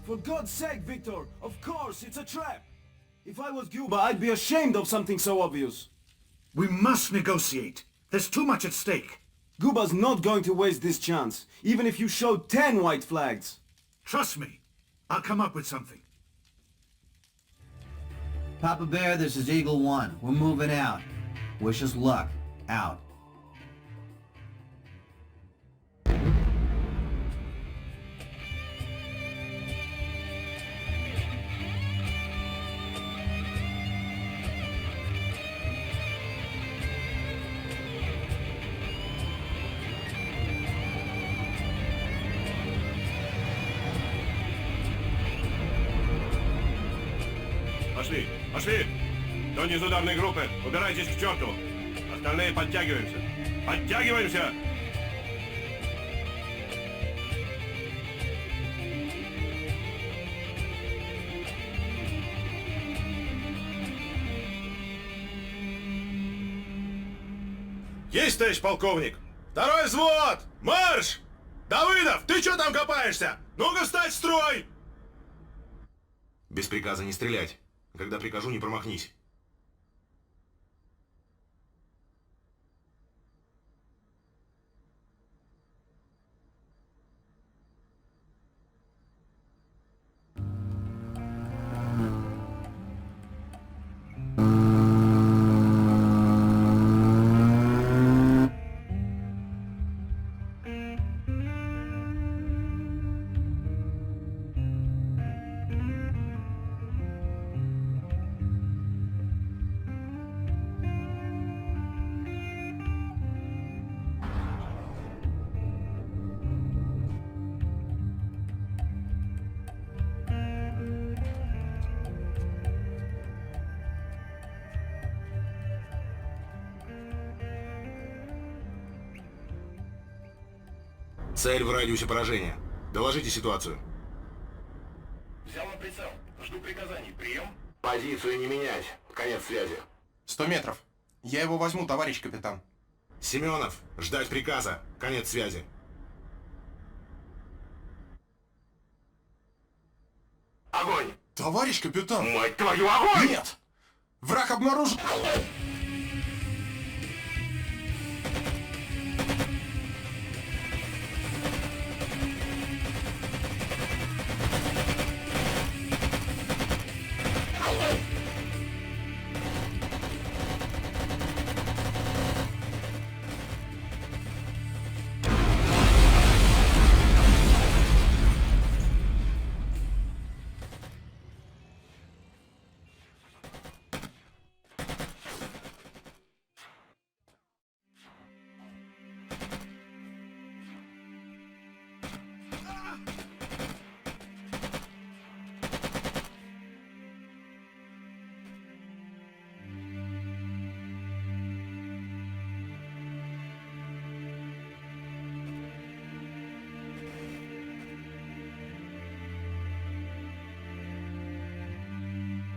For God's sake, Victor! Of course, it's a trap! If I was Guba, I'd be ashamed of something so obvious. We must negotiate. There's too much at stake. Guba's not going to waste this chance, even if you showed 10 white flags. Trust me. I'll come up with something. Papa Bear, this is Eagle 1. We're moving out. Wish us luck. Out. Пошли! Пошли! Кто не из ударной группы, убирайтесь к черту! Остальные подтягиваемся! Подтягиваемся! Есть, товарищ полковник! Второй взвод! Марш! Давыдов, ты что там копаешься? Ну-ка встать в строй! Без приказа не стрелять. Когда прикажу, не промахнись. Цель в радиусе поражения. Доложите ситуацию. Взял на прицел. Жду приказаний. Прием. Позицию не менять. Конец связи. 100 метров. Я его возьму, товарищ капитан. Семенов, ждать приказа. Конец связи. Огонь! Товарищ капитан! Мать твою, огонь! Нет! Враг обнаружен!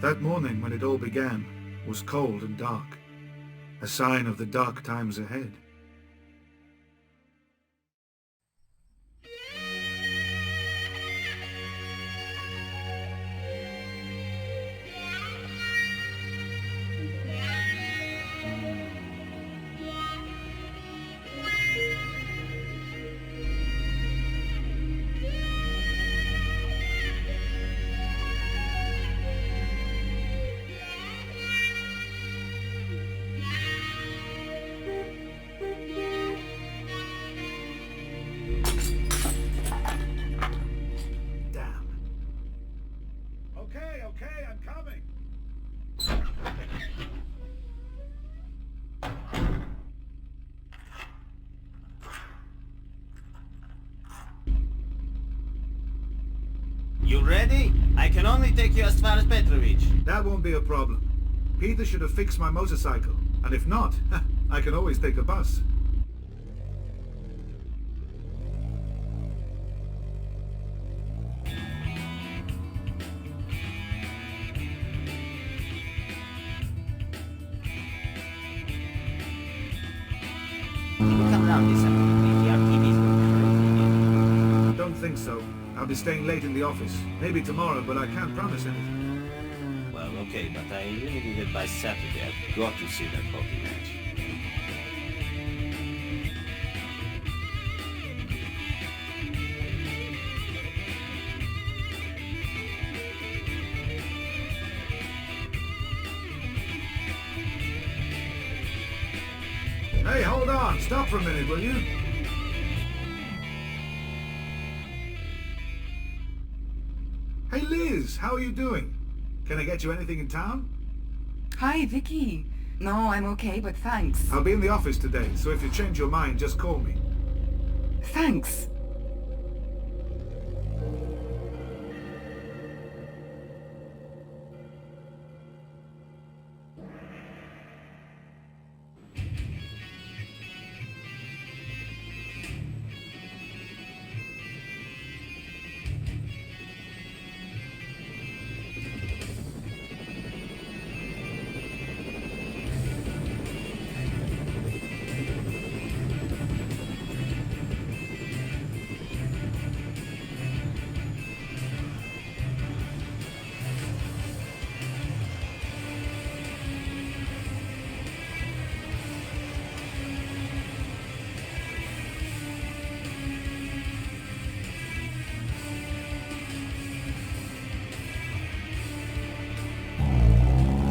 That morning, when it all began, was cold and dark, a sign of the dark times ahead. Okay, I'm coming. You ready? I can only take you as far as Petrovich. That won't be a problem. Peter should have fixed my motorcycle, and if not, I can always take a bus. Come down this the RTVs will never Don't think so. I'll be staying late in the office. Maybe tomorrow, but I can't promise anything. Well, okay, but I really need it by Saturday. I've got to see that hockey match. Hey, hold on! Stop for a minute, will you? Hey Liz, how are you doing? Can I get you anything in town? Hi, Vicky. No, I'm okay, but thanks. I'll be in the office today, so if you change your mind, just call me. Thanks.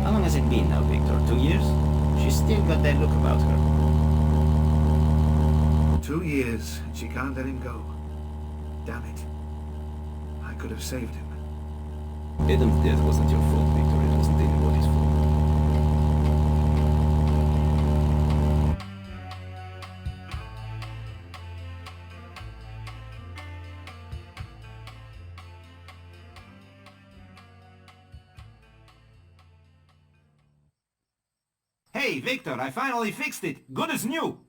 How long has it been now, Victor? 2 years? She's still got that look about her. 2 years, and she can't let him go. Damn it. I could have saved him. Adam's death wasn't your fault, Victor. It wasn't anybody's fault. Hey, Victor, I finally fixed it. Good as new.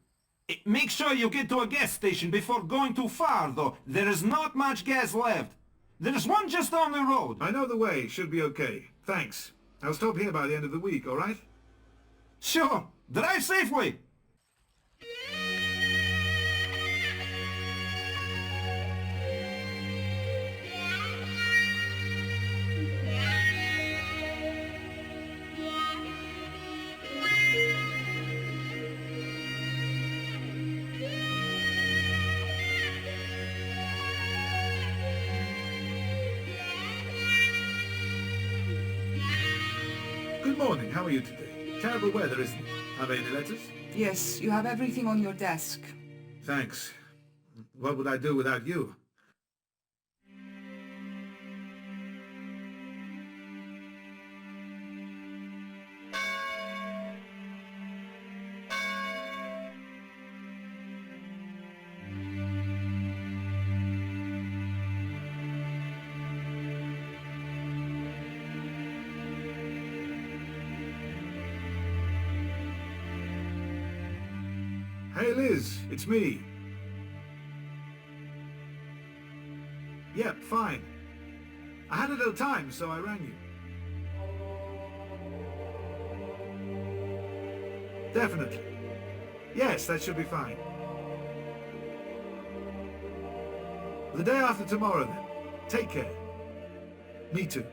Make sure you get to a gas station before going too far, though. There is not much gas left. There's one just down the road. I know the way. Should be okay. Thanks. I'll stop here by the end of the week, alright? Sure. Drive safely. Good morning. How are you today? Terrible weather, isn't it? Have any letters? Yes, you have everything on your desk. Thanks. What would I do without you? Hey Liz, it's me. Yep, fine. I had a little time, so I rang you. Definitely. Yes, that should be fine. The day after tomorrow then. Take care. Me too.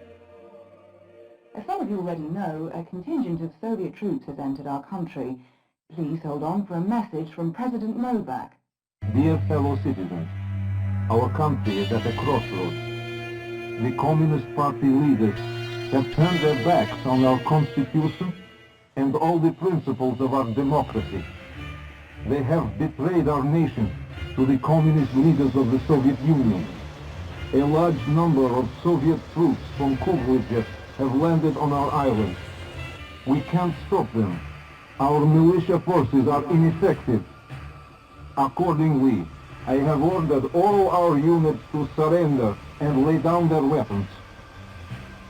As some of you already know, a contingent of Soviet troops has entered our country. Please hold on for a message from President Novak. Dear fellow citizens, our country is at a crossroads. The Communist Party leaders have turned their backs on our Constitution and all the principles of our democracy. They have betrayed our nation to the communist leaders of the Soviet Union. A large number of Soviet troops from Kuvrija have landed on our island. We can't stop them. Our militia forces are ineffective. Accordingly, I have ordered all our units to surrender and lay down their weapons.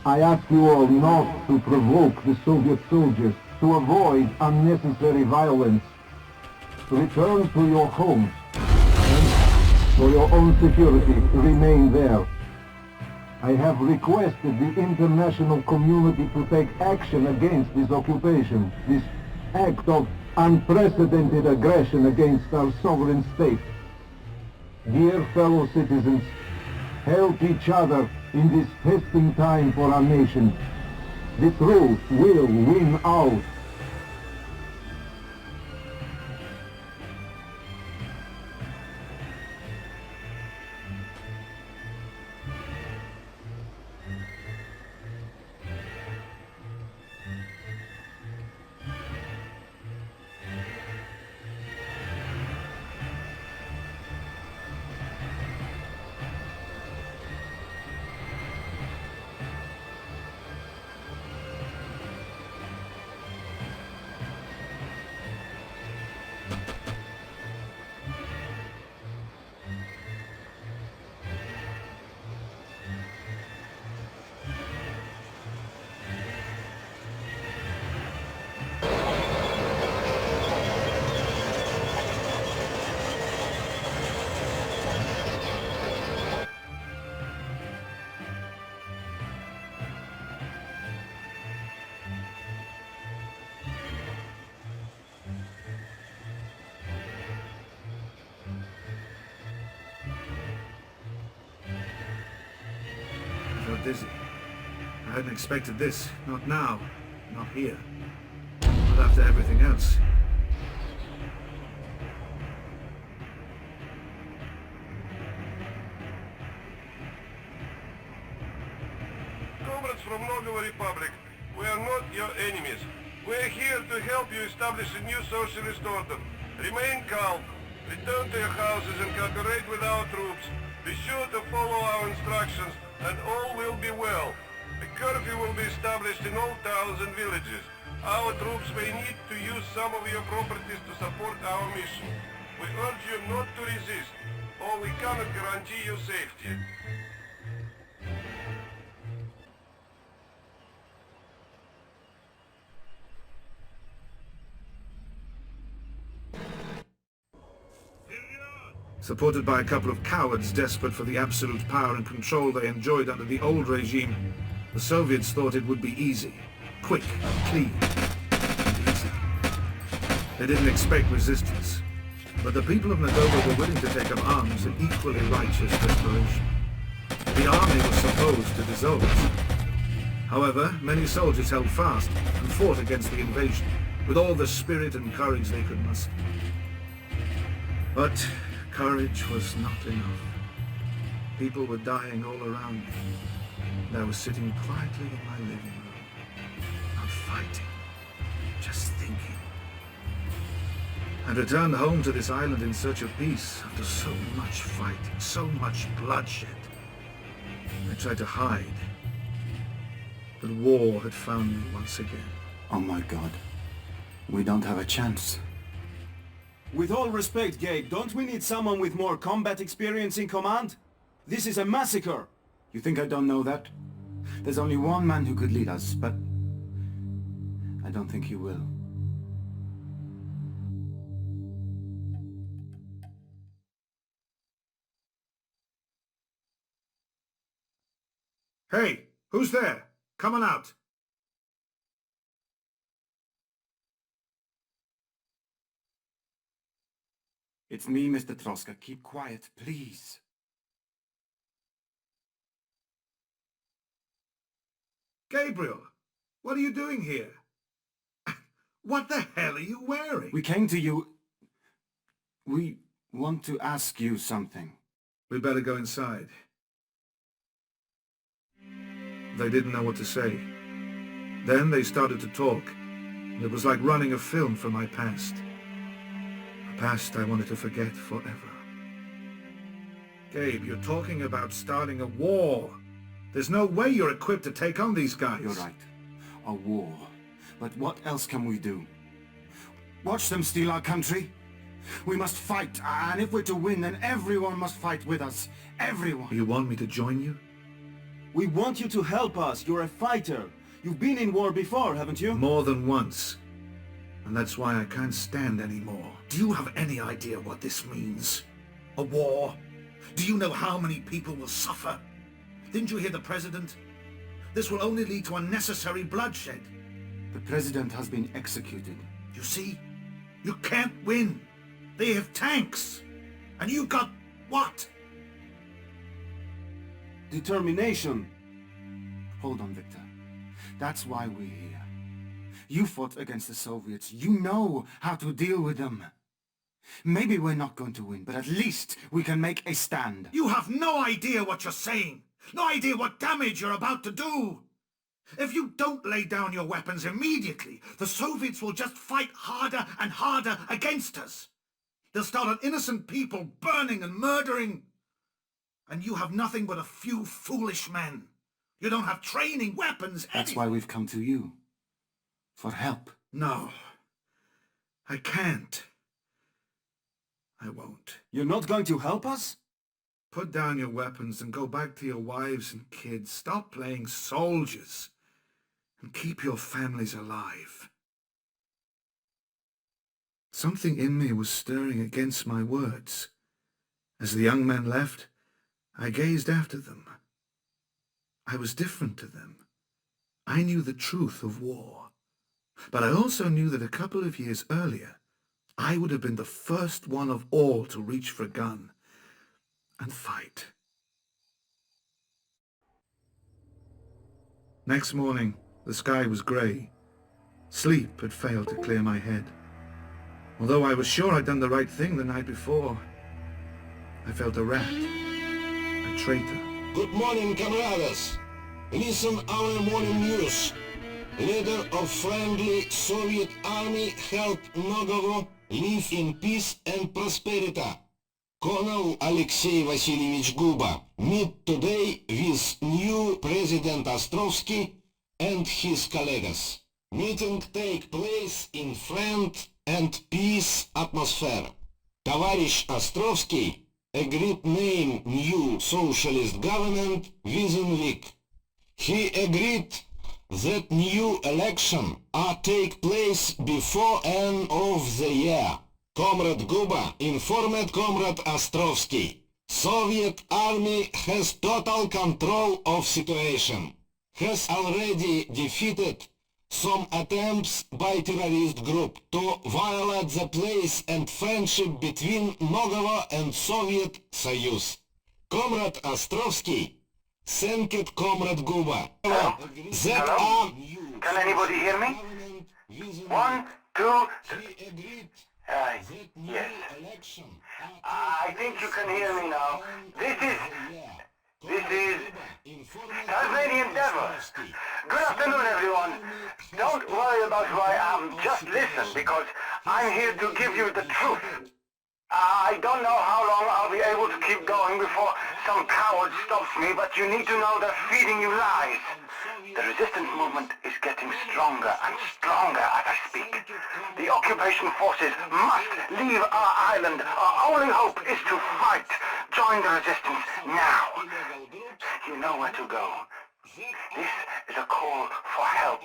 I ask you all not to provoke the Soviet soldiers, to avoid unnecessary violence. Return to your homes, and for your own security, remain there. I have requested the international community to take action against this occupation, this act of unprecedented aggression against our sovereign state. Dear fellow citizens, help each other in this testing time for our nation. The truth will win out. I felt dizzy. I hadn't expected this. Not now. Not here. Not after everything else. Comrades from Nogovo Republic, we are not your enemies. We are here to help you establish a new socialist order. Remain calm. Return to your houses and cooperate with our troops. Be sure to follow our instructions, and all will be well. A curfew will be established in all towns and villages. Our troops may need to use some of your properties to support our mission. We urge you not to resist, or we cannot guarantee your safety. Supported by a couple of cowards desperate for the absolute power and control they enjoyed under the old regime, the Soviets thought it would be easy, quick, clean, and easy. They didn't expect resistance, but the people of Moldova were willing to take up arms in equally righteous desperation. The army was supposed to dissolve it. However, many soldiers held fast and fought against the invasion with all the spirit and courage they could muster. But courage was not enough. People were dying all around me, and I was sitting quietly in my living room, not fighting, just thinking. I returned home to this island in search of peace after so much fighting, so much bloodshed. I tried to hide, but war had found me once again. Oh my God. We don't have a chance. With all respect, Gabe, don't we need someone with more combat experience in command? This is a massacre! You think I don't know that? There's only one man who could lead us, but I don't think he will. Hey, who's there? Come on out. It's me, Mr. Troska. Keep quiet, please. Gabriel, what are you doing here? What the hell are you wearing? We came to you. We want to ask you something. We better go inside. They didn't know what to say. Then they started to talk. It was like running a film from my past. A past I wanted to forget forever. Gabe, you're talking about starting a war. There's no way you're equipped to take on these guys. You're right. A war. But what else can we do? Watch them steal our country? We must fight, and if we're to win, then everyone must fight with us. Everyone. You want me to join you? We want you to help us. You're a fighter. You've been in war before, haven't you? More than once. And that's why I can't stand anymore. Do you have any idea what this means? A war? Do you know how many people will suffer? Didn't you hear the President? This will only lead to unnecessary bloodshed. The President has been executed. You see? You can't win. They have tanks. And you got what? Determination. Hold on, Victor. That's why we're here. You fought against the Soviets. You know how to deal with them. Maybe we're not going to win, but at least we can make a stand. You have no idea what you're saying. No idea what damage you're about to do. If you don't lay down your weapons immediately, the Soviets will just fight harder and harder against us. They'll start on innocent people burning and murdering. And you have nothing but a few foolish men. You don't have training, weapons, That's why we've come to you. For help. No. I can't. I won't. You're not going to help us? Put down your weapons and go back to your wives and kids. Stop playing soldiers. And keep your families alive. Something in me was stirring against my words. As the young men left, I gazed after them. I was different to them. I knew the truth of war. But I also knew that a couple of years earlier, I would have been the first one of all to reach for a gun and fight. Next morning, the sky was grey. Sleep had failed to clear my head. Although I was sure I'd done the right thing the night before, I felt a rat, a traitor. Good morning, comrades. Listen our morning news. Leader of friendly Soviet army helped Nogovo live in peace and prosperity. Colonel Alexei Vasilievich Guba meet today with new President Ostrovsky and his colleagues. Meeting take place in friend and peace atmosphere. Товарищ Ostrovsky agreed name new socialist government within week. He agreed that new election are take place before end of the year. Comrade Guba informed Comrade Ostrovsky. Soviet army has total control of situation. Has already defeated some attempts by terrorist group to violate the place and friendship between Nogovo and Soviet Soyuz. Comrade Ostrovsky thanked Comrade Guba. Hello? Can anybody hear me? 1, 2, 3. Yes. I think you can hear me now. This is Tasmanian Devil. Good afternoon, everyone. Don't worry about who I am. Just listen, because I'm here to give you the truth. I don't know how long I'll be able to keep going before some coward stops me, but you need to know they're feeding you lies. The resistance movement is getting stronger and stronger as I speak. The occupation forces must leave our island. Our only hope is to fight. Join the resistance now. You know where to go. This is a call for help.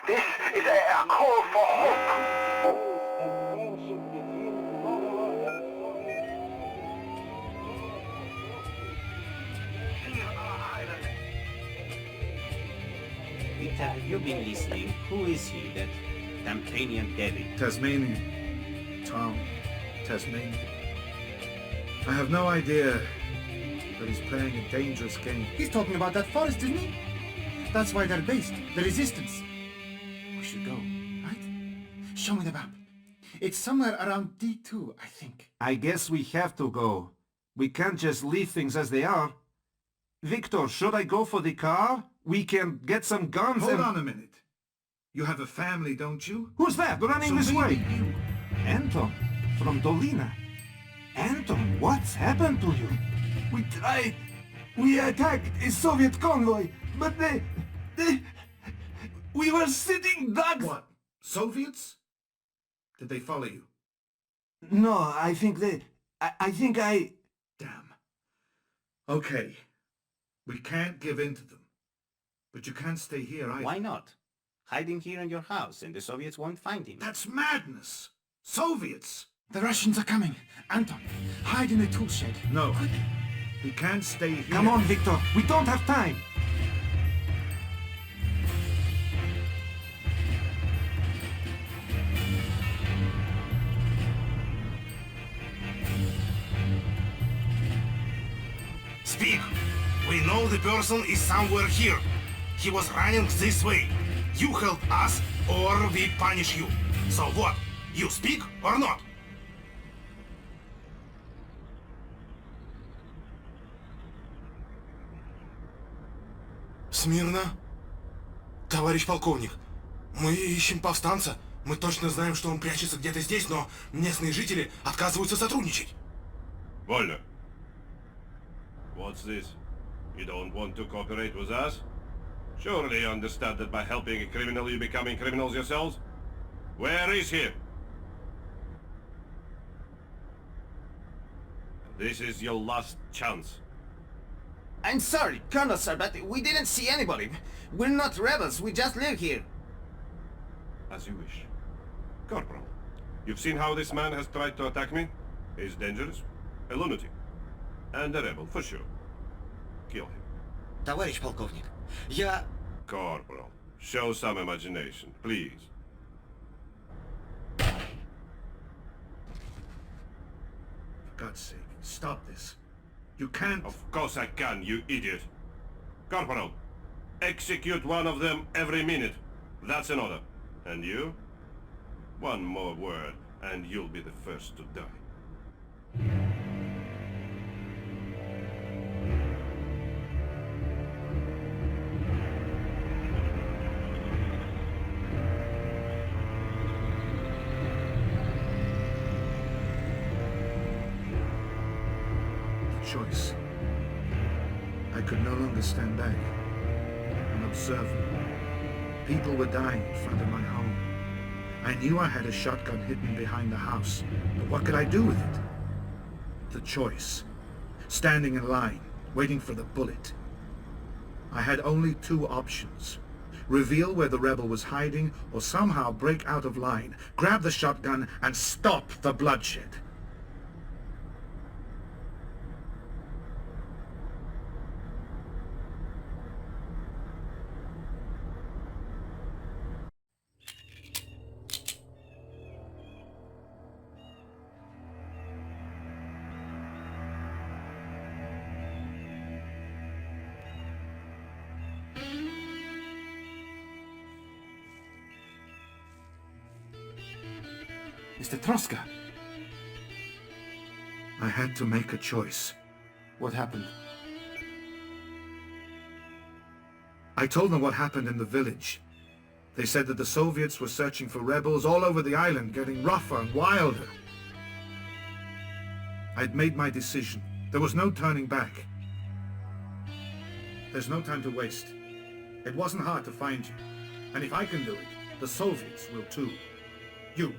This is a call for hope. Victor, have you been listening? Who is he, that Tasmanian devil? Tasmanian. Tom. Tasmanian. I have no idea, but he's playing a dangerous game. He's talking about that forest, isn't he? That's why they're based. The resistance. We should go, right? Show me the map. It's somewhere around D2, I think. I guess we have to go. We can't just leave things as they are. Victor, should I go for the car? We can get some guns Hold and... on a minute. You have a family, don't you? Who's that running So this way? maybe you... Anton, from Dolina. Anton, what's happened to you? We tried. We attacked a Soviet convoy, but they... We were sitting ducks. What? Soviets? Did they follow you? No, I think they... I think I... Damn. Okay. We can't give in to them. But you can't stay here either. Why not? Hiding here in your house and the Soviets won't find him. That's madness. Soviets! The Russians are coming. Anton, hide in the tool shed. No. He can't stay here. Come on, Victor. We don't have time. Speak. We know the person is somewhere here. He was running this way. You help us, or we punish you. So what? You speak or not? Смирно. Товарищ полковник, мы ищем повстанца. Мы точно знаем, что он прячется где-то здесь, но местные жители отказываются сотрудничать. Вольно. What's this? You don't want to cooperate with us? Surely you understand that by helping a criminal you're becoming criminals yourselves? Where is he? This is your last chance. I'm sorry, Colonel, sir, but we didn't see anybody. We're not rebels, we just live here. As you wish. Corporal, you've seen how this man has tried to attack me? He's dangerous, a lunatic, and a rebel, for sure. Kill him. Товарищ полковник, я... Corporal, show some imagination, please. For God's sake, stop this. You can't... Of course I can, you idiot. Corporal, execute one of them every minute. That's an order. And you? One more word, and you'll be the first to die. Choice. I could no longer stand back and observe them. People were dying in front of my home. I knew I had a shotgun hidden behind the house, but what could I do with it? The choice. Standing in line, waiting for the bullet. I had only two options. Reveal where the rebel was hiding, or somehow break out of line, grab the shotgun, and stop the bloodshed. Mr. Troska! I had to make a choice. What happened? I told them what happened in the village. They said that the Soviets were searching for rebels all over the island, getting rougher and wilder. I'd made my decision. There was no turning back. There's no time to waste. It wasn't hard to find you. And if I can do it, the Soviets will too. You,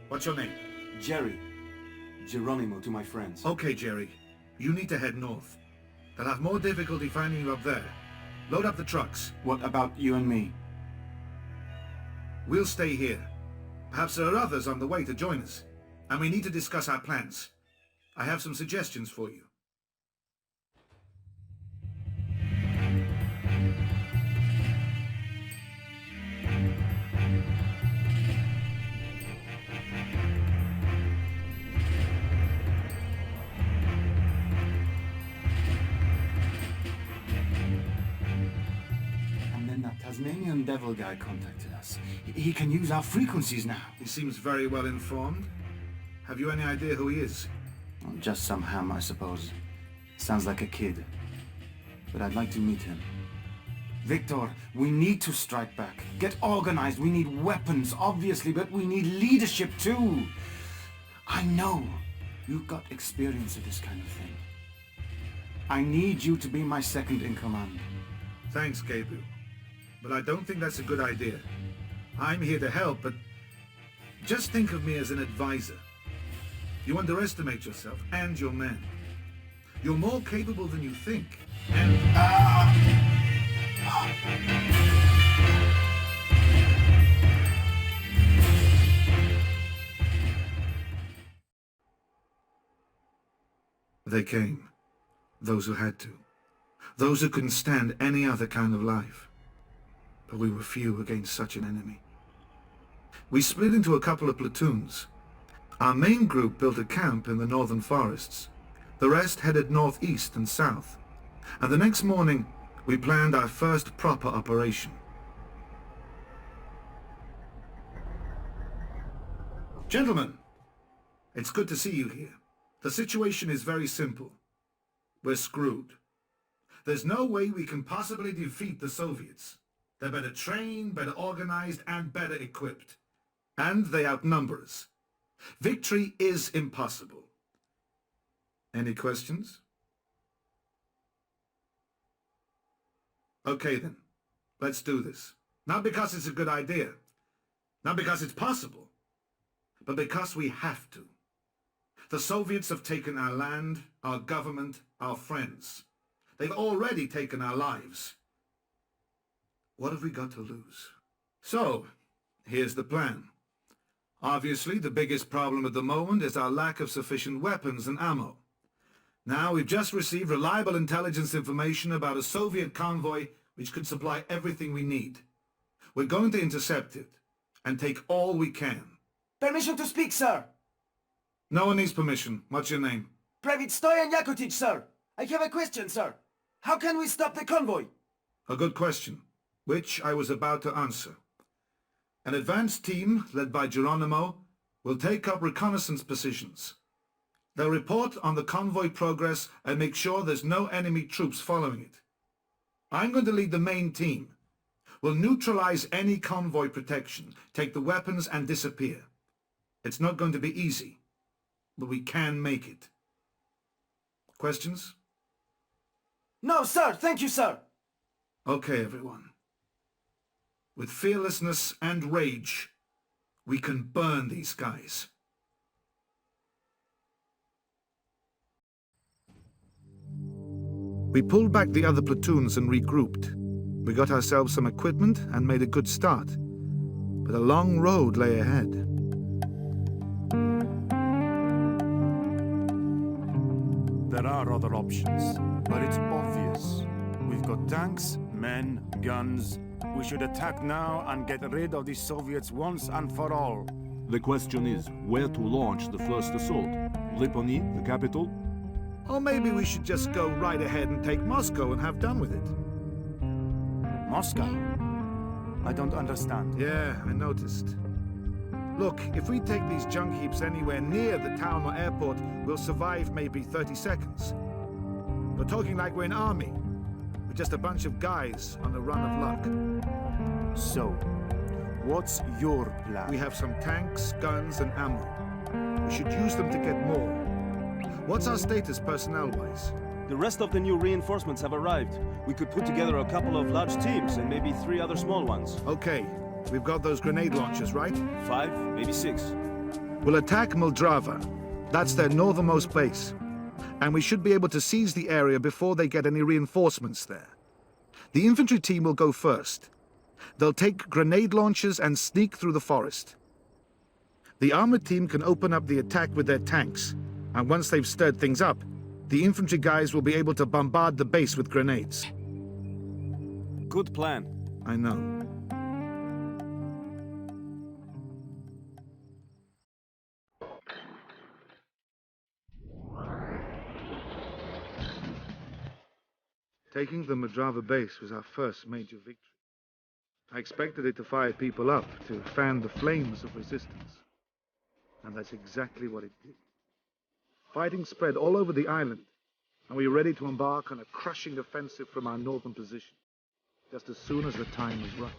what's your name? Jerry. Geronimo to my friends. Okay, Jerry. You need to head north. They'll have more difficulty finding you up there. Load up the trucks. What about you and me? We'll stay here. Perhaps there are others on the way to join us. And we need to discuss our plans. I have some suggestions for you. Tasmanian devil guy contacted us. He can use our frequencies now. He seems very well informed. Have you any idea who he is? Well, just some ham, I suppose. Sounds like a kid. But I'd like to meet him. Victor, we need to strike back. Get organized. We need weapons, obviously, but we need leadership too. I know you've got experience of this kind of thing. I need you to be my second in command. Thanks, Gabriel. But I don't think that's a good idea. I'm here to help, but just think of me as an advisor. You underestimate yourself and your men. You're more capable than you think, and... They came. Those who had to. Those who couldn't stand any other kind of life. But we were few against such an enemy. We split into a couple of platoons. Our main group built a camp in the northern forests. The rest headed northeast and south. And the next morning, we planned our first proper operation. Gentlemen, it's good to see you here. The situation is very simple. We're screwed. There's no way we can possibly defeat the Soviets. They're better trained, better organized, and better equipped. And they outnumber us. Victory is impossible. Any questions? Okay then, let's do this. Not because it's a good idea, not because it's possible, but because we have to. The Soviets have taken our land, our government, our friends. They've already taken our lives. What have we got to lose? So, here's the plan. Obviously, the biggest problem at the moment is our lack of sufficient weapons and ammo. Now, we've just received reliable intelligence information about a Soviet convoy which could supply everything we need. We're going to intercept it and take all we can. Permission to speak, sir. No one needs permission. What's your name? Private Stoyan Yakutic, sir. I have a question, sir. How can we stop the convoy? A good question, which I was about to answer. An advanced team, led by Geronimo, will take up reconnaissance positions. They'll report on the convoy progress and make sure there's no enemy troops following it. I'm going to lead the main team. We'll neutralize any convoy protection, take the weapons and disappear. It's not going to be easy, but we can make it. Questions? No, sir. Thank you, sir. Okay, everyone. With fearlessness and rage, we can burn these guys. We pulled back the other platoons and regrouped. We got ourselves some equipment and made a good start. But a long road lay ahead. There are other options, but it's obvious. We've got tanks, men, guns. We should attack now and get rid of the Soviets once and for all. The question is, where to launch the first assault? Lipony, the capital? Or maybe we should just go right ahead and take Moscow and have done with it. Moscow? I don't understand. Yeah, I noticed. Look, if we take these junk heaps anywhere near the town or airport, we'll survive maybe 30 seconds. We're talking like we're an army. We're just a bunch of guys on a run of luck. So, what's your plan? We have some tanks, guns, and ammo. We should use them to get more. What's our status personnel-wise? The rest of the new reinforcements have arrived. We could put together a couple of large teams and maybe 3 other small ones. Okay. We've got those grenade launchers, right? 5, maybe 6. We'll attack Moldrava. That's their northernmost base. And we should be able to seize the area before they get any reinforcements there. The infantry team will go first. They'll take grenade launchers and sneak through the forest. The armored team can open up the attack with their tanks. And once they've stirred things up, the infantry guys will be able to bombard the base with grenades. Good plan. I know. Taking the Moldrava base was our first major victory. I expected it to fire people up, to fan the flames of resistance. And that's exactly what it did. Fighting spread all over the island, and we were ready to embark on a crushing offensive from our northern position, just as soon as the time was right.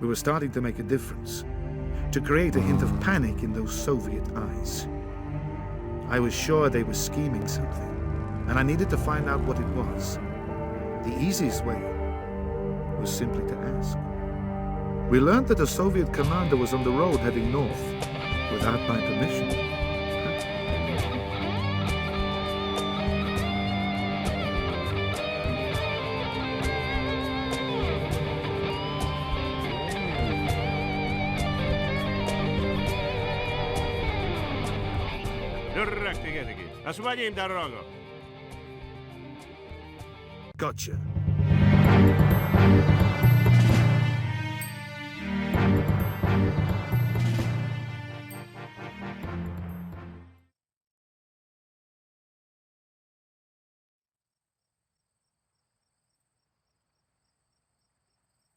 We were starting to make a difference, to create a hint of panic in those Soviet eyes. I was sure they were scheming something, and I needed to find out what it was. The easiest way was simply to ask. We learned that a Soviet commander was on the road heading north, without my permission. Освободим дорогу. Gotcha.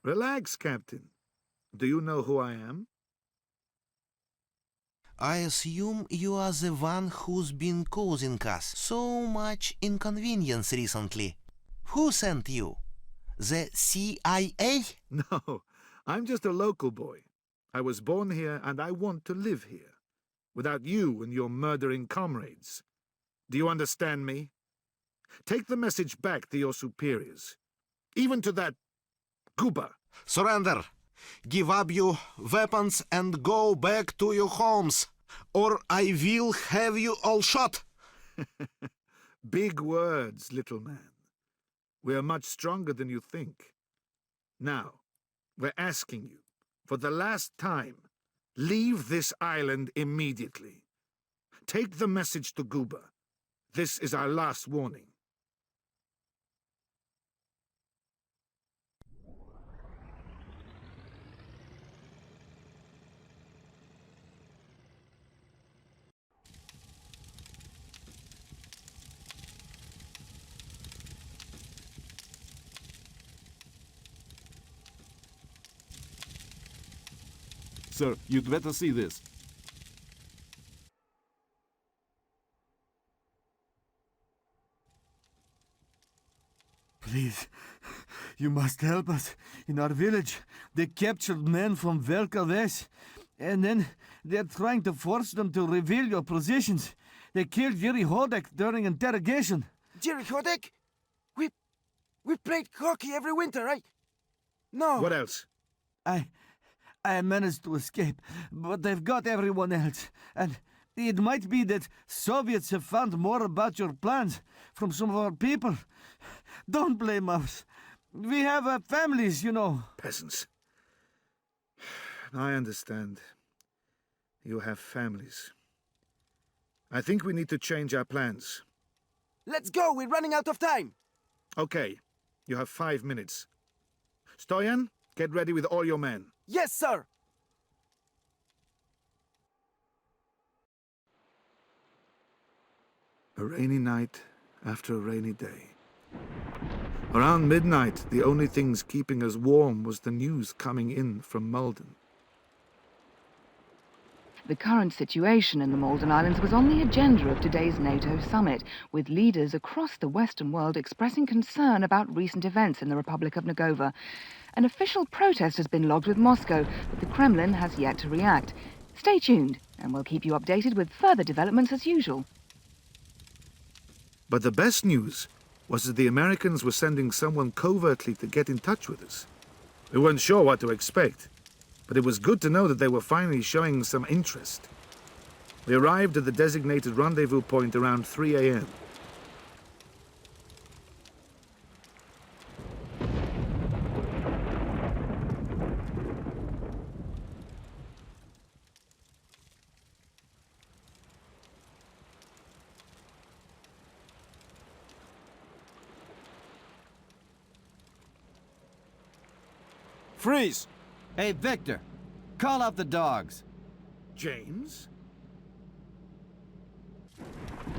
Relax, Captain. Do you know who I am? I assume you are the one who's been causing us so much inconvenience recently. Who sent you? The CIA? No, I'm just a local boy. I was born here and I want to live here, without you and your murdering comrades. Do you understand me? Take the message back to your superiors, even to that Guba. Surrender! Give up your weapons and go back to your homes, or I will have you all shot. Big words, little man. We are much stronger than you think. Now, we're asking you, for the last time, leave this island immediately. Take the message to Guba. This is our last warning. Sir, you'd better see this. Please, you must help us. In our village, they captured men from Walkthroughs, and then they're trying to force them to reveal your positions. They killed Jerry Hodek during interrogation. Jerry Hodek? We played hockey every winter, right? No. What else? I managed to escape, but they've got everyone else. And it might be that Soviets have found more about your plans from some of our people. Don't blame us. We have families, you know. Peasants. I understand. You have families. I think we need to change our plans. Let's go! We're running out of time! Okay. You have 5 minutes. Stoyan, get ready with all your men. Yes, sir! A rainy night after a rainy day. Around midnight, the only things keeping us warm was the news coming in from Malden. The current situation in the Malden Islands was on the agenda of today's NATO summit, with leaders across the Western world expressing concern about recent events in the Republic of Nagova. An official protest has been logged with Moscow, but the Kremlin has yet to react. Stay tuned, and we'll keep you updated with further developments as usual. But the best news was that the Americans were sending someone covertly to get in touch with us. We weren't sure what to expect, but it was good to know that they were finally showing some interest. We arrived at the designated rendezvous point around 3 a.m. Freeze! Hey, Victor, call up the dogs. James?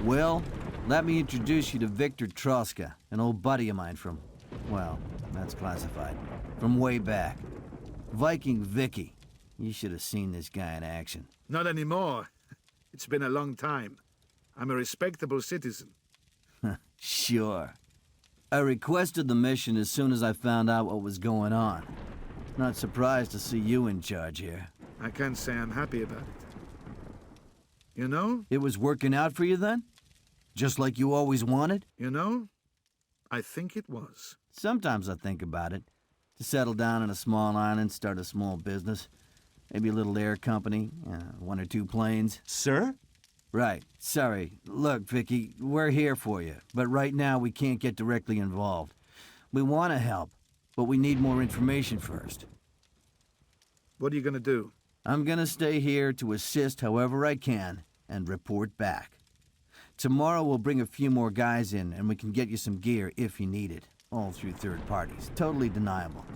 Will, let me introduce you to Victor Troska, an old buddy of mine from, well, that's classified, from way back. Viking Vicky. You should have seen this guy in action. Not anymore. It's been a long time. I'm a respectable citizen. Sure. I requested the mission as soon as I found out what was going on. Not surprised to see you in charge here. I can't say I'm happy about it. You know? It was working out for you then? Just like you always wanted? You know? I think it was. Sometimes I think about it. To settle down on a small island, start a small business. Maybe a little air company, 1 or 2 planes. Sir? Right. Sorry. Look, Vicky, we're here for you. But right now, we can't get directly involved. We want to help, but we need more information first. What are you gonna do? I'm gonna stay here to assist however I can and report back. Tomorrow we'll bring a few more guys in and we can get you some gear if you need it. All through third parties. Totally deniable.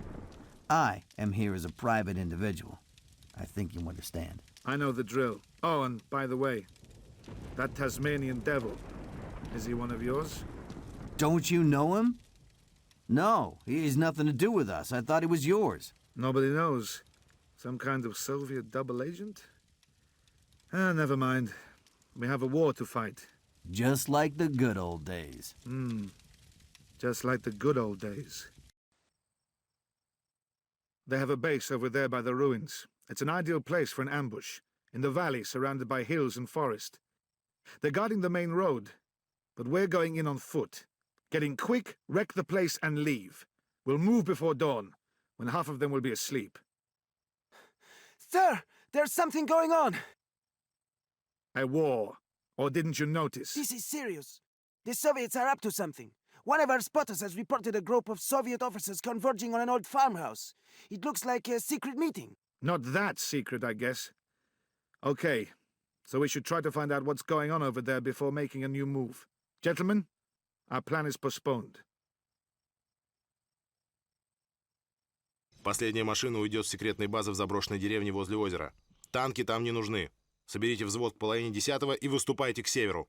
I am here as a private individual. I think you understand. I know the drill. Oh, and by the way, that Tasmanian devil, is he one of yours? Don't you know him? No, he has nothing to do with us. I thought he was yours. Nobody knows. Some kind of Soviet double agent? Ah, never mind. We have a war to fight. Just like the good old days. Just like the good old days. They have a base over there by the ruins. It's an ideal place for an ambush, in the valley surrounded by hills and forest. They're guarding the main road, but we're going in on foot. Getting quick, wreck the place and leave. We'll move before dawn, when half of them will be asleep. Sir, there's something going on. A war. Or didn't you notice? This is serious. The Soviets are up to something. One of our spotters has reported a group of Soviet officers converging on an old farmhouse. It looks like a secret meeting. Not that secret, I guess. Okay, so we should try to find out what's going on over there before making a new move. Gentlemen, our plan is postponed. Последняя машина уйдет с секретной базы в заброшенной деревне возле озера. Танки там не нужны. Соберите взвод к половине 10-го и выступайте к северу.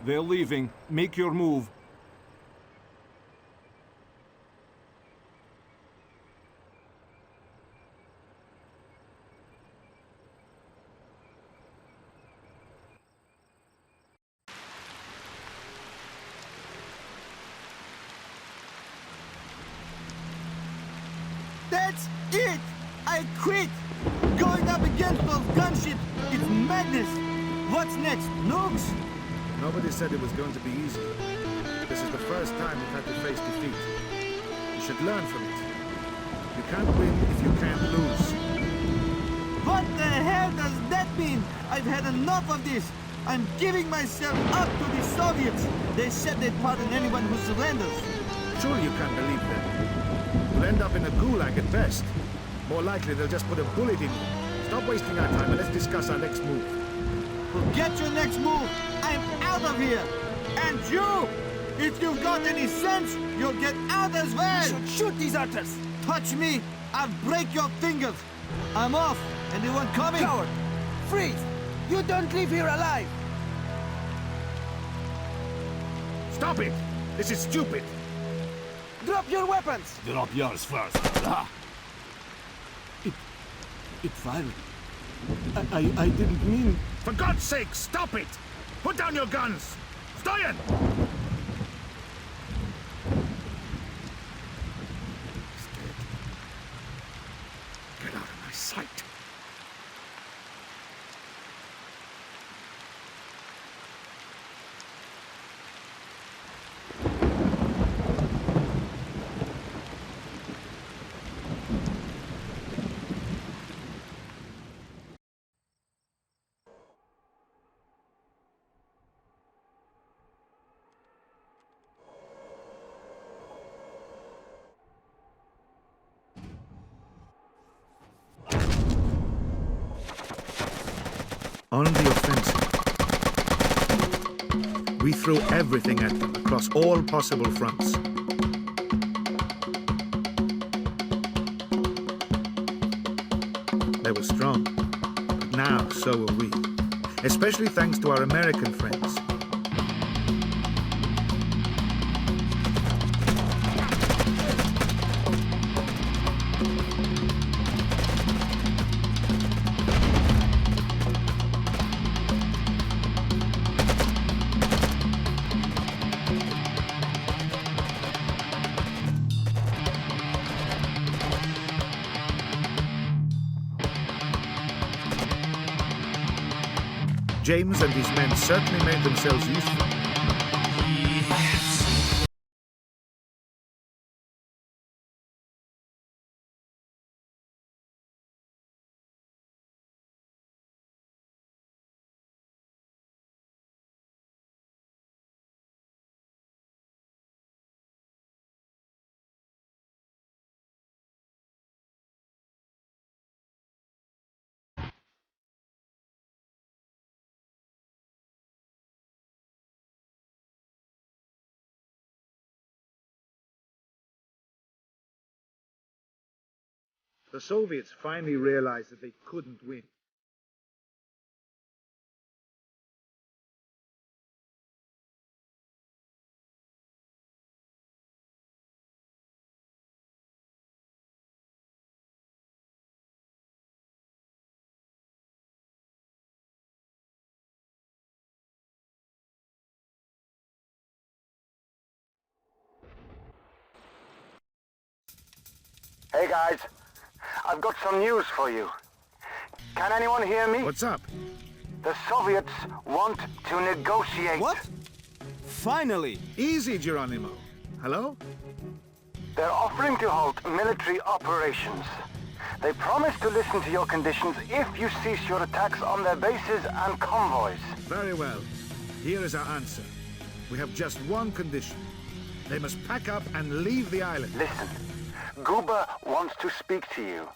They're leaving. Make your move. That's it! I quit! Going up against those gunships, it's madness! What's next? Nukes? Nobody said it was going to be easy. This is the first time we've had to face defeat. You should learn from it. You can't win if you can't lose. What the hell does that mean? I've had enough of this! I'm giving myself up to the Soviets! They said they'd pardon anyone who surrenders. Surely you can't believe them. You'll end up in a gulag at best. More likely they'll just put a bullet in you. Stop wasting our time and let's discuss our next move. Forget your next move! I'm out of here! And you! If you've got any sense, you'll get out as well! You should shoot these archers! Touch me, I'll break your fingers! I'm off! Anyone coming? Coward! Freeze! You don't leave here alive! Stop it! This is stupid! Drop your weapons! Drop yours first. Ah. It fired. I didn't mean... For God's sake, stop it! Put down your guns! Stoyan! He's dead. Get out of my sight. On the offensive. We threw everything at them across all possible fronts. They were strong, but now so were we. Especially thanks to our American friends. James and his men certainly made themselves useful. The Soviets finally realized that they couldn't win. Hey guys, I've got some news for you. Can anyone hear me? What's up? The Soviets want to negotiate. What? Finally! Easy, Geronimo. Hello? They're offering to halt military operations. They promise to listen to your conditions if you cease your attacks on their bases and convoys. Very well. Here is our answer. We have just one condition. They must pack up and leave the island. Listen, Guba wants to speak to you,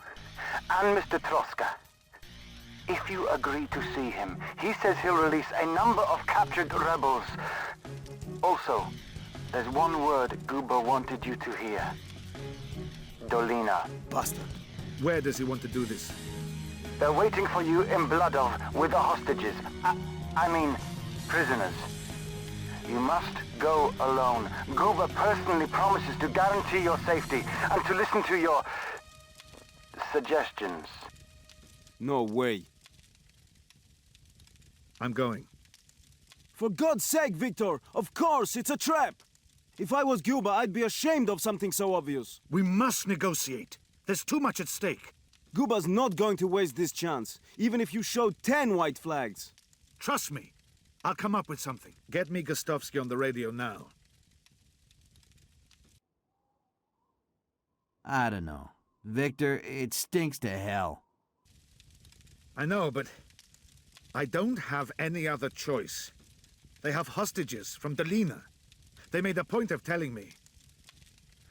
and Mr. Troska. If you agree to see him, he says he'll release a number of captured rebels. Also, there's one word Guba wanted you to hear. Dolina. Bastard. Where does he want to do this? They're waiting for you in Bloodov with the hostages. I mean, prisoners. You must go alone. Guba personally promises to guarantee your safety and to listen to your suggestions. No way. I'm going. For God's sake, Victor! Of course, it's a trap! If I was Guba, I'd be ashamed of something so obvious. We must negotiate. There's too much at stake. Guba's not going to waste this chance, even if you show 10 white flags. Trust me. I'll come up with something. Get me Gostovsky on the radio now. I don't know. Victor, it stinks to hell. I know, but I don't have any other choice. They have hostages from Dolina. They made a point of telling me.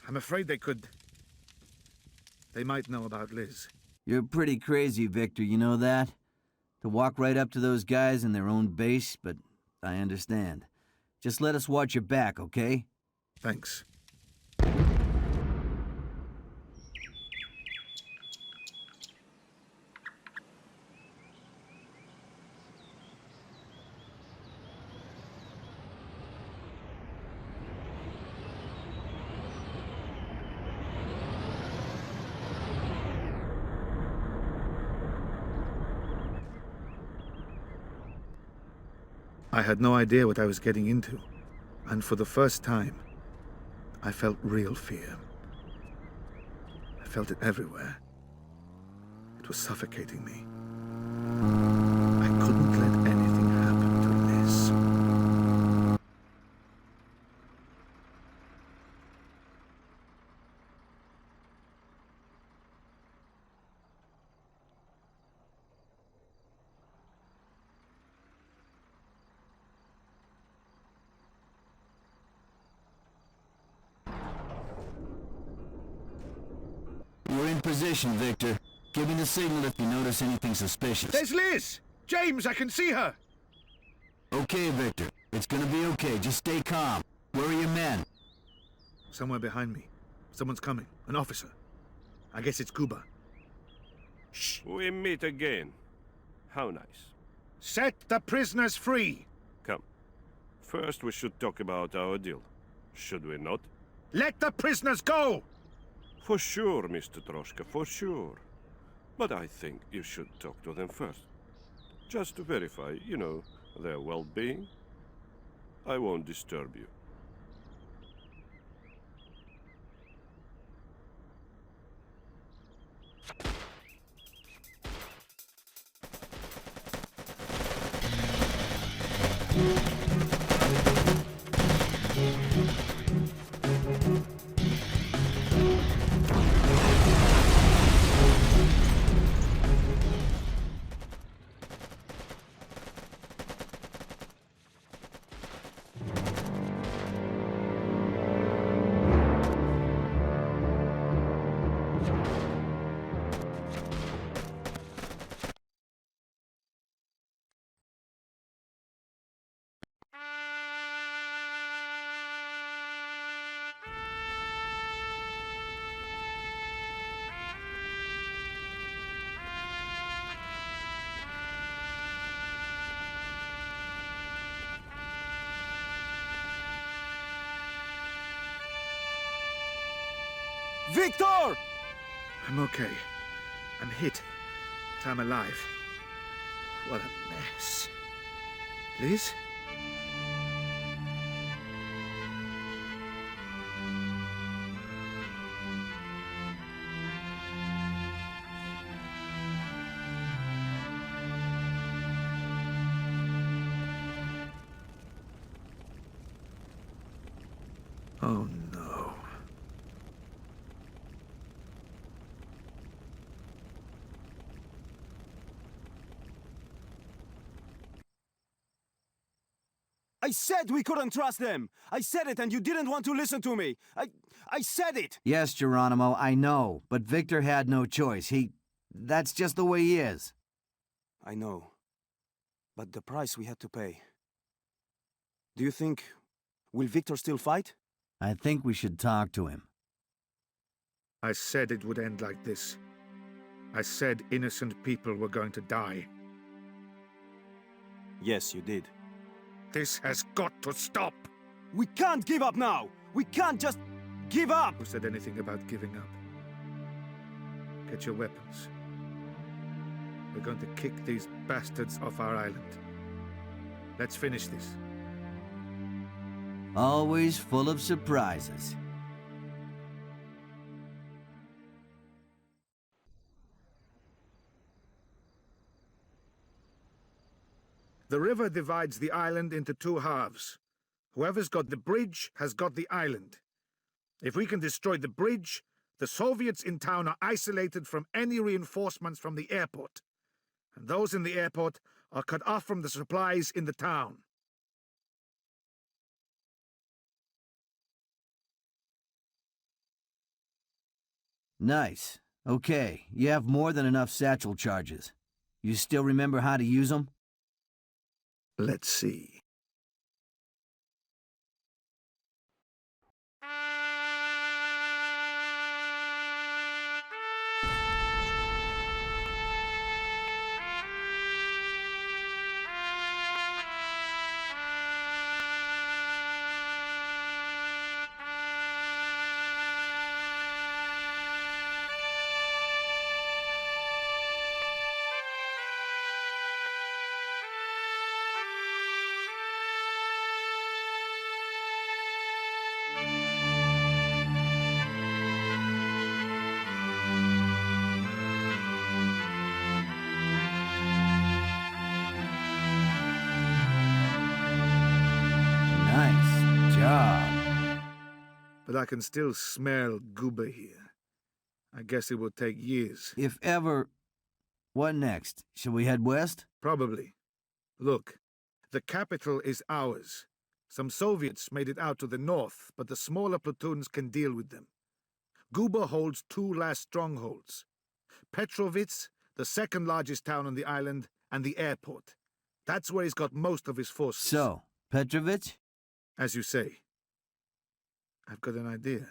I'm afraid they might know about Liz. You're pretty crazy, Victor, you know that? To walk right up to those guys in their own base, but I understand. Just let us watch your back, okay? Thanks. I had no idea what I was getting into, and for the first time, I felt real fear. I felt it everywhere. It was suffocating me. I couldn't let anything happen to Liz. We're in position, Victor. Give me the signal if you notice anything suspicious. There's Liz! James, I can see her! Okay, Victor. It's gonna be okay. Just stay calm. Where are your men? Somewhere behind me. Someone's coming. An officer. I guess it's Guba. Shh. We meet again. How nice. Set the prisoners free! Come. First we should talk about our deal. Should we not? Let the prisoners go! For sure, Mr. Troska, for sure. But I think you should talk to them first. Just to verify, you know, their well-being. I won't disturb you. Victor! I'm okay. I'm hit, but I'm alive. What a mess. Liz? Oh no. I said we couldn't trust them! I said it and you didn't want to listen to me! I said it! Yes, Geronimo, I know, but Victor had no choice. That's just the way he is. I know. But the price we had to pay. Do you think... will Victor still fight? I think we should talk to him. I said it would end like this. I said innocent people were going to die. Yes, you did. This has got to stop! We can't give up now! We can't just give up! Who said anything about giving up? Get your weapons. We're going to kick these bastards off our island. Let's finish this. Always full of surprises. The river divides the island into two halves. Whoever's got the bridge has got the island. If we can destroy the bridge, the Soviets in town are isolated from any reinforcements from the airport. And those in the airport are cut off from the supplies in the town. Nice. Okay, you have more than enough satchel charges. You still remember how to use them? Let's see. But I can still smell Guba here. I guess it will take years. If ever... What next? Shall we head west? Probably. Look, the capital is ours. Some Soviets made it out to the north, but the smaller platoons can deal with them. Guba holds two last strongholds. Petrovitz, the second largest town on the island, and the airport. That's where he's got most of his forces. So, Petrovitz? As you say. I've got an idea.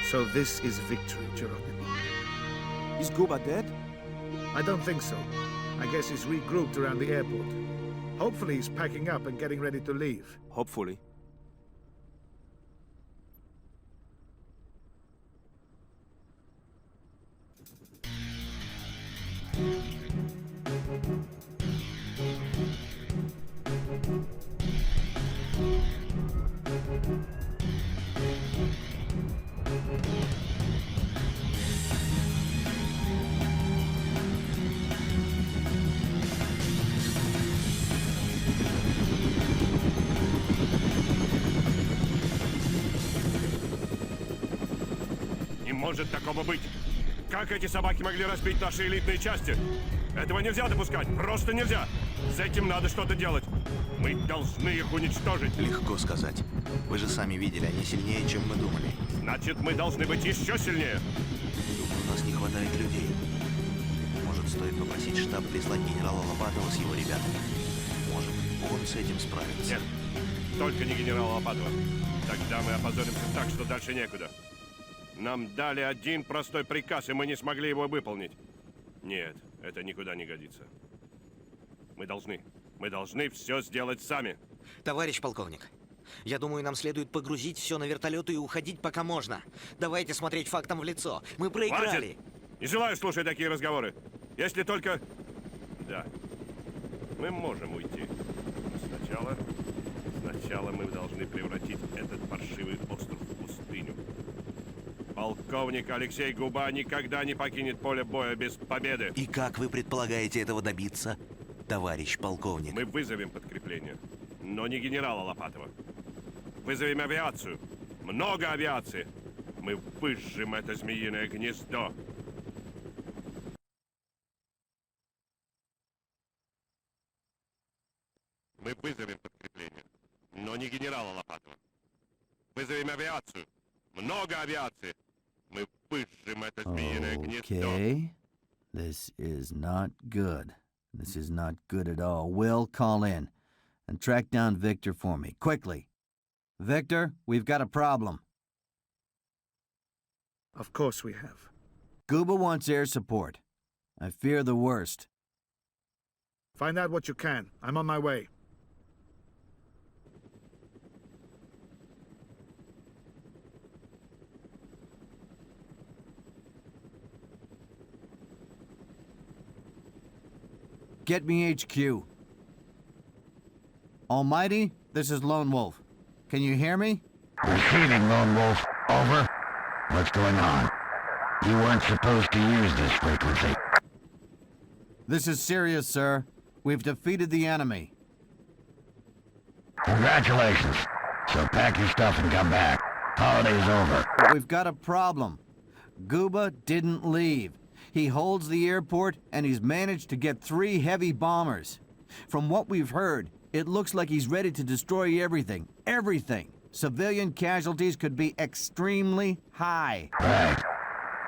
So this is victory, Geronimo. Is Guba dead? I don't think so. I guess he's regrouped around the airport. Hopefully he's packing up and getting ready to leave. Hopefully. может такого быть? Как эти собаки могли разбить наши элитные части? Этого нельзя допускать, просто нельзя. С этим надо что-то делать. Мы должны их уничтожить. Легко сказать. Вы же сами видели, они сильнее, чем мы думали. Значит, мы должны быть еще сильнее. Думаю, у нас не хватает людей. Может, стоит попросить штаб прислать генерала Лопатова с его ребятами? Может, он с этим справится? Нет, только не генерала Лопатова. Тогда мы опозоримся так, что дальше некуда. Нам дали один простой приказ, и мы не смогли его выполнить. Нет, это никуда не годится. Мы должны все сделать сами. Товарищ полковник, я думаю, нам следует погрузить все на вертолеты и уходить, пока можно. Давайте смотреть фактам в лицо. Мы проиграли. Хватит! Не желаю слушать такие разговоры. Если только... Да, мы можем уйти. Но сначала мы должны превратить этот паршивый остров в пустыню. Полковник Алексей Губа никогда не покинет поле боя без победы. И как вы предполагаете этого добиться, товарищ полковник? Мы вызовем подкрепление, но не генерала Лопатова. Вызовем авиацию. Много авиации. Мы выжжем это змеиное гнездо. Мы вызовем подкрепление, но не генерала Лопатова. Вызовем авиацию. Много авиации. Мы выжжем это змеиное гнездо. Okay. This is not good. This is not good at all. Will, call in and track down Victor for me, quickly. Victor, we've got a problem. Of course we have. Guba wants air support. I fear the worst. Find out what you can. I'm on my way. Get me HQ. Almighty, this is Lone Wolf. Can you hear me? Receiving, Lone Wolf. Over. What's going on? You weren't supposed to use this frequency. This is serious, sir. We've defeated the enemy. Congratulations. So pack your stuff and come back. Holiday's over. But we've got a problem. Guba didn't leave. He holds the airport, and he's managed to get 3 heavy bombers. From what we've heard, it looks like he's ready to destroy everything. Everything. Civilian casualties could be extremely high. Right.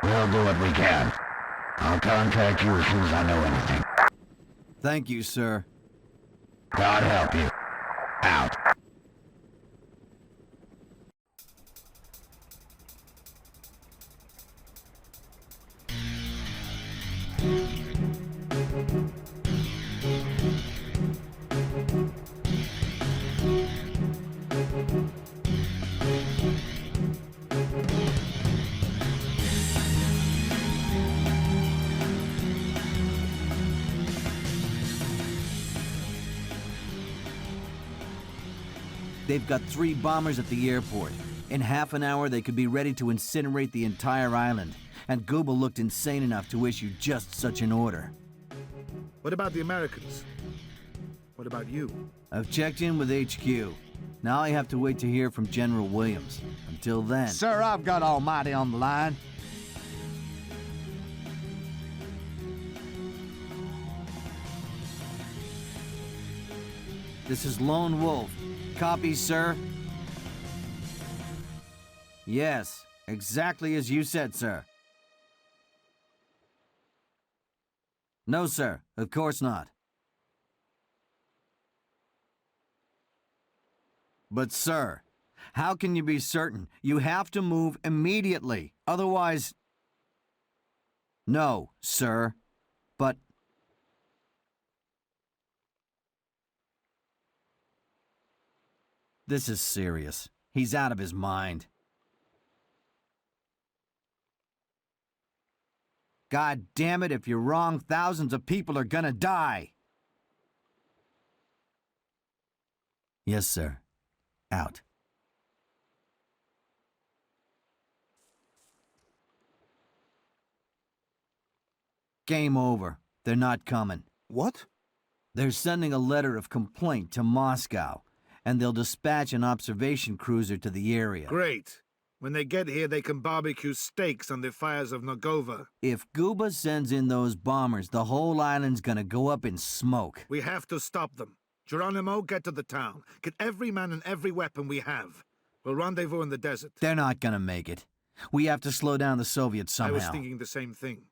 We'll do what we can. I'll contact you as soon as I know anything. Thank you, sir. God help you. Out. They've got 3 bombers at the airport. In half an hour, they could be ready to incinerate the entire island. And Guba looked insane enough to issue just such an order. What about the Americans? What about you? I've checked in with HQ. Now I have to wait to hear from General Williams. Until then... Sir, I've got Almighty on the line. This is Lone Wolf. Copy, sir? Yes, exactly as you said, sir. No, sir, of course not. But, sir, how can you be certain? You have to move immediately. Otherwise... No, sir. But... This is serious. He's out of his mind. God damn it, if you're wrong, thousands of people are gonna die. Yes, sir. Out. Game over. They're not coming. What? They're sending a letter of complaint to Moscow, and they'll dispatch an observation cruiser to the area. Great. When they get here, they can barbecue steaks on the fires of Nogova. If Guba sends in those bombers, the whole island's gonna go up in smoke. We have to stop them. Geronimo, get to the town. Get every man and every weapon we have. We'll rendezvous in the desert. They're not gonna make it. We have to slow down the Soviets somehow. I was thinking the same thing.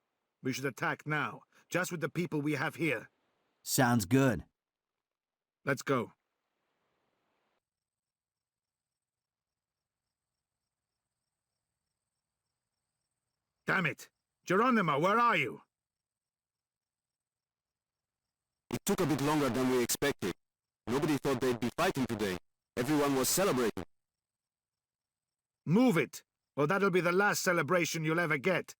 We should attack now, just with the people we have here. Sounds good. Let's go. Damn it! Geronimo, where are you? It took a bit longer than we expected. Nobody thought they'd be fighting today. Everyone was celebrating. Move it, or that'll be the last celebration you'll ever get.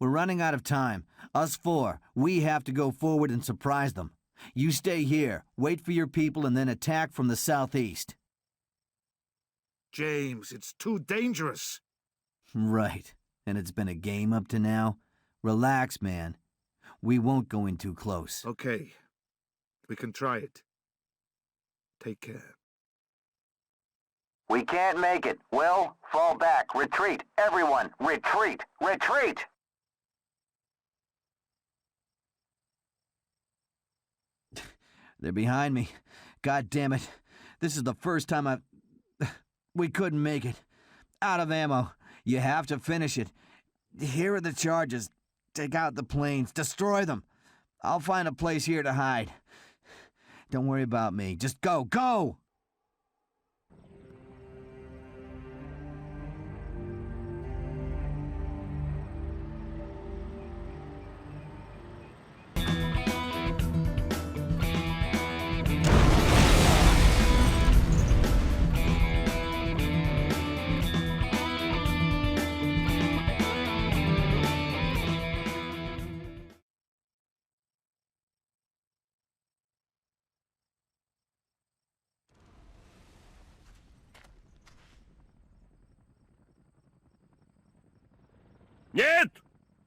We're running out of time. Us four, we have to go forward and surprise them. You stay here, wait for your people, and then attack from the southeast. James, it's too dangerous. Right. And it's been a game up to now? Relax, man. We won't go in too close. Okay. We can try it. Take care. We can't make it. Will, fall back. Retreat. Everyone, retreat. Retreat! They're behind me. God damn it. This is the first time I've... We couldn't make it. Out of ammo. You have to finish it. Here are the charges. Take out the planes. Destroy them. I'll find a place here to hide. Don't worry about me. Just go. Go! Нет!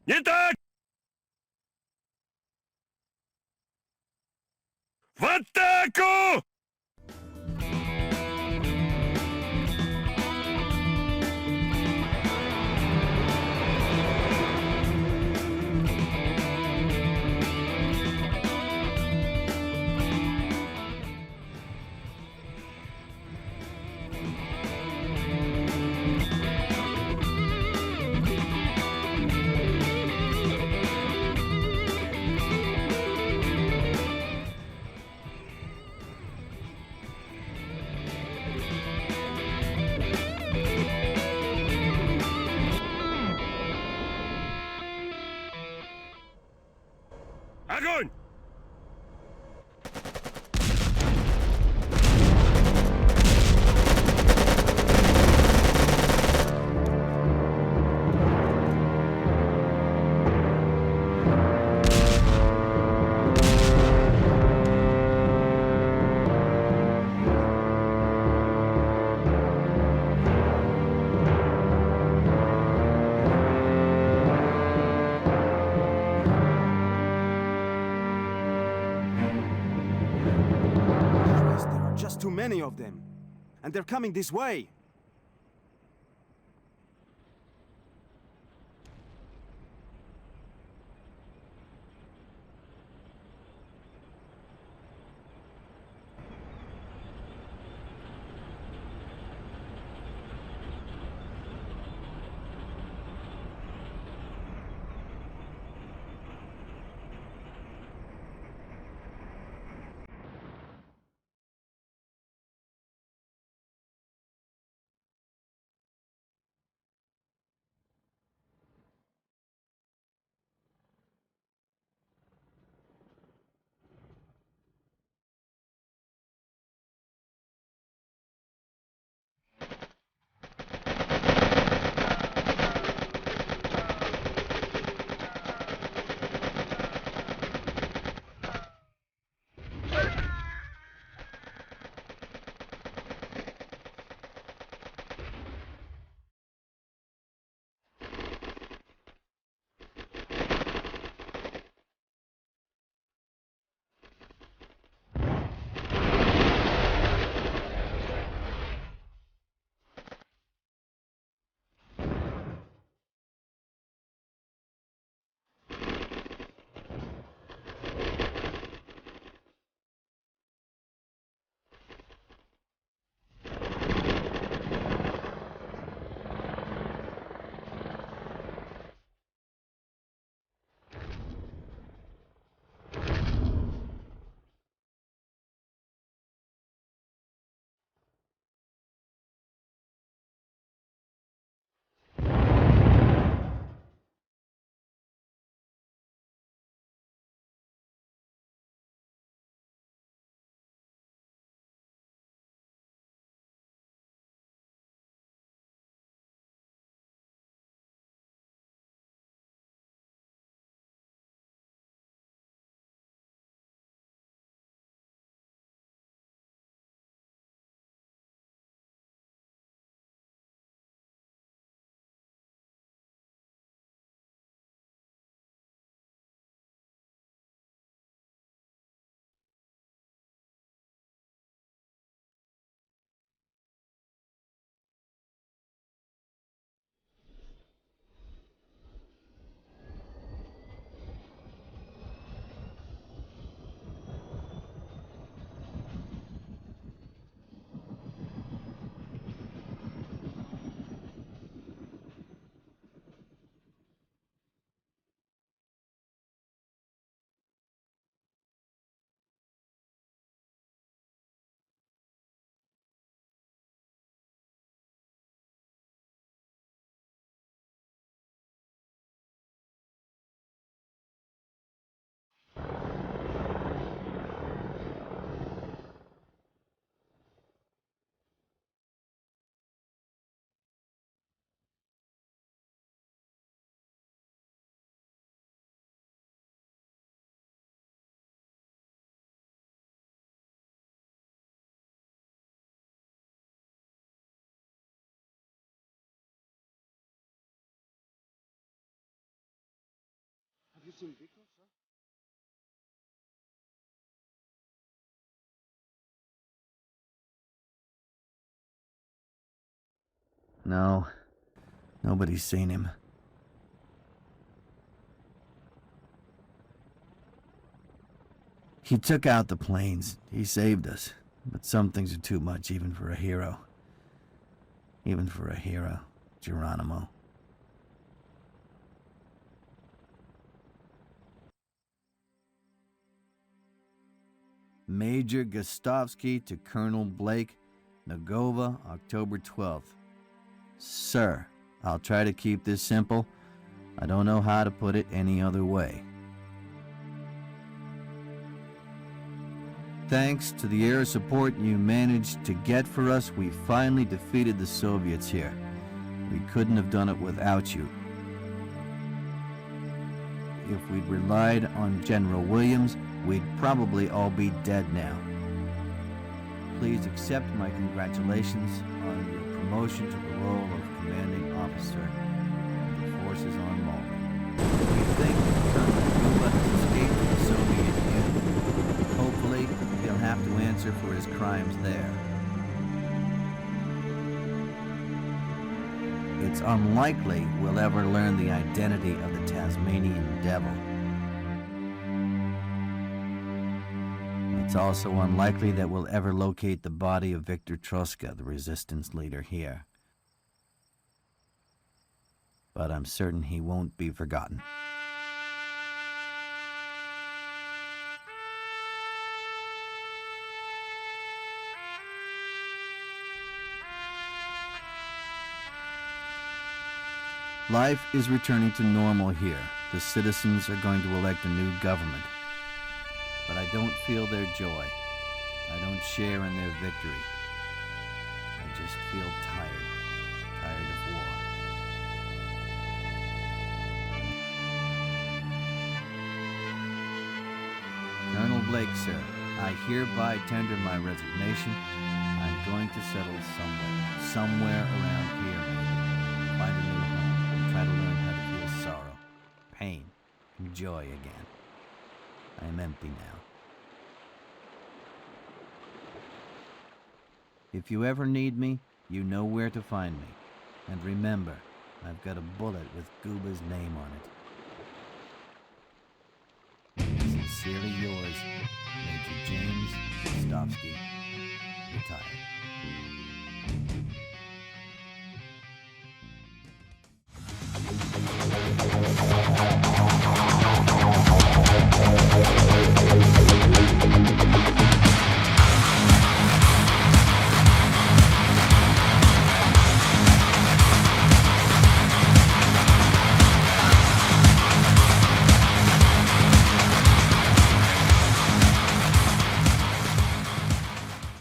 Не так! В атаку! Огонь! Too many of them. And they're coming this way. seen Victor, sir? No, nobody's seen him. He took out the planes. He saved us. But some things are too much even for a hero. Even for a hero, Geronimo. Major Gostovsky to Colonel Blake, Nagova, October 12th. Sir, I'll try to keep this simple. I don't know how to put it any other way. Thanks to the air support you managed to get for us, we finally defeated the Soviets here. We couldn't have done it without you. If we'd relied on General Williams, we'd probably all be dead now. Please accept my congratulations on your promotion to the role of commanding officer of the forces on Malta. We think Colonel Guba has escaped the Soviet Union. Hopefully, he'll have to answer for his crimes there. It's unlikely we'll ever learn the identity of the Tasmanian Devil. It's also unlikely that we'll ever locate the body of Viktor Troska, the resistance leader here. But I'm certain he won't be forgotten. Life is returning to normal here. The citizens are going to elect a new government. But I don't feel their joy. I don't share in their victory. I just feel tired. Tired of war. Colonel Blake, sir, I hereby tender my resignation. I'm going to settle somewhere around here, maybe. Find a new home. Try to learn how to feel sorrow, pain, and joy again. I am empty now. If you ever need me, you know where to find me. And remember, I've got a bullet with Guba's name on it. Sincerely yours, Major James Gostovsky, retired.